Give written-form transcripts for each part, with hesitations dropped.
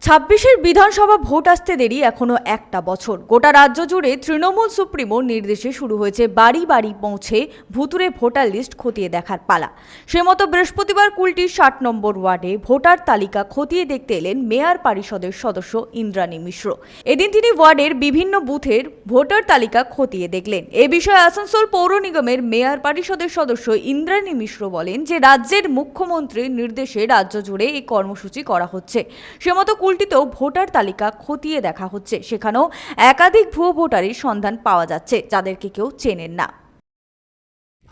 ২৬-এর বিধানসভা ভোট আসতে দেরি এখনো একটা বছর। গোটা রাজ্য জুড়ে তৃণমূল সুপ্রিমোর নির্দেশে শুরু হয়েছে বাড়ি বাড়ি পৌঁছে ভুতুরে ভোটার লিস্ট খতিয়ে দেখার পালা। সে মতো বৃহস্পতিবার কুলটির ৬০ নম্বর ওয়ার্ডে ভোটার তালিকা খতিয়ে দেখতে এলেন মেয়র পরিষদের সদস্য ইন্দ্রাণী মিশ্র। এদিন তিনি ওয়ার্ডের বিভিন্ন বুথের ভোটার তালিকা খতিয়ে দেখলেন। এ বিষয়ে আসানসোল পৌর নিগমের মেয়র পরিষদের সদস্য ইন্দ্রাণী মিশ্র বলেন যে রাজ্যের মুখ্যমন্ত্রীর নির্দেশে রাজ্য জুড়ে এই কর্মসূচি করা হচ্ছে। সে মতো কুলটিতেও ভোটার তালিকা খতিয়ে দেখা হচ্ছে। সেখানেও একাধিক ভুয়ো ভোটারের সন্ধান পাওয়া যাচ্ছে, যাদেরকে কেউ চেনেন না।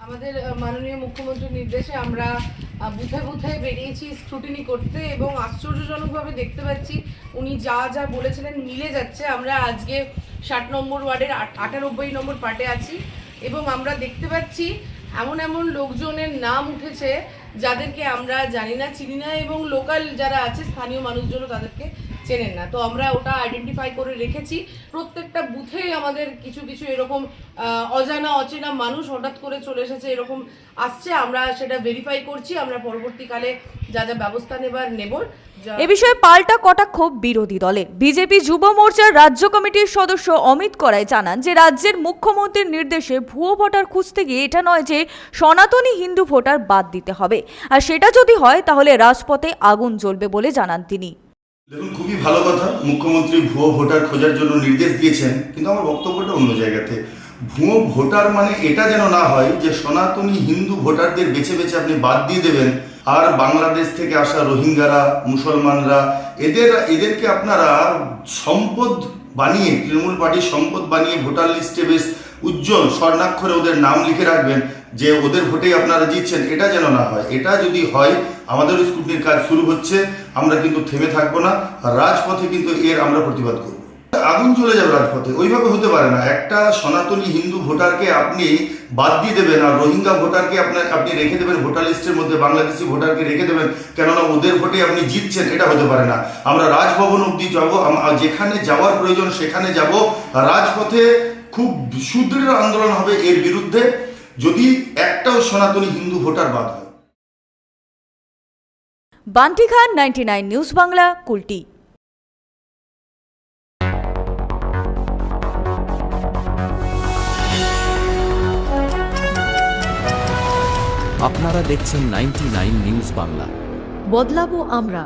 আমাদের মাননীয় মুখ্যমন্ত্রীর নির্দেশে আমরা বুথে বুথে বেরিয়েছি স্ক্রুটিনি করতে এবং আশ্চর্যজনকভাবে দেখতে পাচ্ছি উনি যা যা বলেছিলেন মিলে যাচ্ছে। আমরা আজকে ৬০ নম্বর ওয়ার্ডের ৯৮ নম্বর পার্টে আছি এবং আমরা দেখতে পাচ্ছি এমন এমন লোকজনের নাম উঠেছে যাদেরকে আমরা জানি না, চিনি না এবং লোকাল যারা আছে স্থানীয় মানুষজনও তাদেরকে চেনেন না। তো আমরা ওটা আইডেন্টিফাই করে রেখেছি। প্রত্যেকটা বুথেই আমাদের কিছু কিছু এরকম অজানা অচেনা মানুষ হঠাৎ করে চলে এসেছে, এরকম আসছে। আমরা সেটা ভেরিফাই করছি। আমরা পরবর্তীকালে যা যা ব্যবস্থা নেব। এ বিষয়ে পাল্টা কটাক্ষ বিরোধী দলের। বিজেপি যুব মোর্চার রাজ্য কমিটির সদস্য অমিত করাই জানান যে রাজ্যের মুখ্যমন্ত্রীর নির্দেশে ভুয়ো ভোটার খুঁজতে গিয়ে এটা নয় যে সনাতনী হিন্দু ভোটার বাদ দিতে হবে, আর সেটা যদি হয় তাহলে রাজপথে আগুন জ্বলবে বলে জানান তিনি। দেখুন, খুবই ভালো কথা, মুখ্যমন্ত্রী ভুয়ো ভোটার খোঁজার জন্য নির্দেশ দিয়েছেন, কিন্তু আমার বক্তব্যটা অন্য জায়গাতে। ভুয়ো ভোটার মানে এটা যেন না হয় যে সনাতনী হিন্দু ভোটারদের বেছে বেছে আপনি বাদ দিয়ে দেবেন, আর বাংলাদেশ থেকে আসা রোহিঙ্গারা, মুসলমানরা, এদেরকে আপনারা সম্পদ বানিয়ে, তৃণমূল পার্টির সম্পদ বানিয়ে ভোটার লিস্টে বেশ উজ্জ্বল স্বর্ণাক্ষরে ওদের নাম লিখে রাখবেন যে ওদের ভোটেই আপনারা জিতছেন। এটা যেন না হয়। এটা যদি হয়, আমাদের স্ক্রুটিনির কাজ শুরু হচ্ছে, আমরা কিন্তু থেমে থাকবো না। রাজপথে কিন্তু এর আমরা প্রতিবাদ করব। আগুন চলে যাবে রাজপথে, ওইভাবে হতে পারে না। একটা সনাতনী হিন্দু ভোটারকে আপনি বাদ দিয়ে দেবেন আর রোহিঙ্গা ভোটারকে আপনি রেখে দেবেন ভোটার লিস্টের মধ্যে, বাংলাদেশি ভোটারকে রেখে দেবেন, কেননা ওদের ভোটে আপনি জিতছেন। এটা হতে পারে না। আমরা রাজভবন অবধি যাবো, যেখানে যাওয়ার প্রয়োজন সেখানে যাব। রাজপথে খুব সুদৃঢ় আন্দোলন হবে এর বিরুদ্ধে, যদি একটাও সনাতনী হিন্দু ভোটার বাদ হয়। বান্টি খান, 99 নিউজ বাংলা, কুলটি। আপনারা দেখছেন 99 নিউজ বাংলা। বদলাবো আমরা।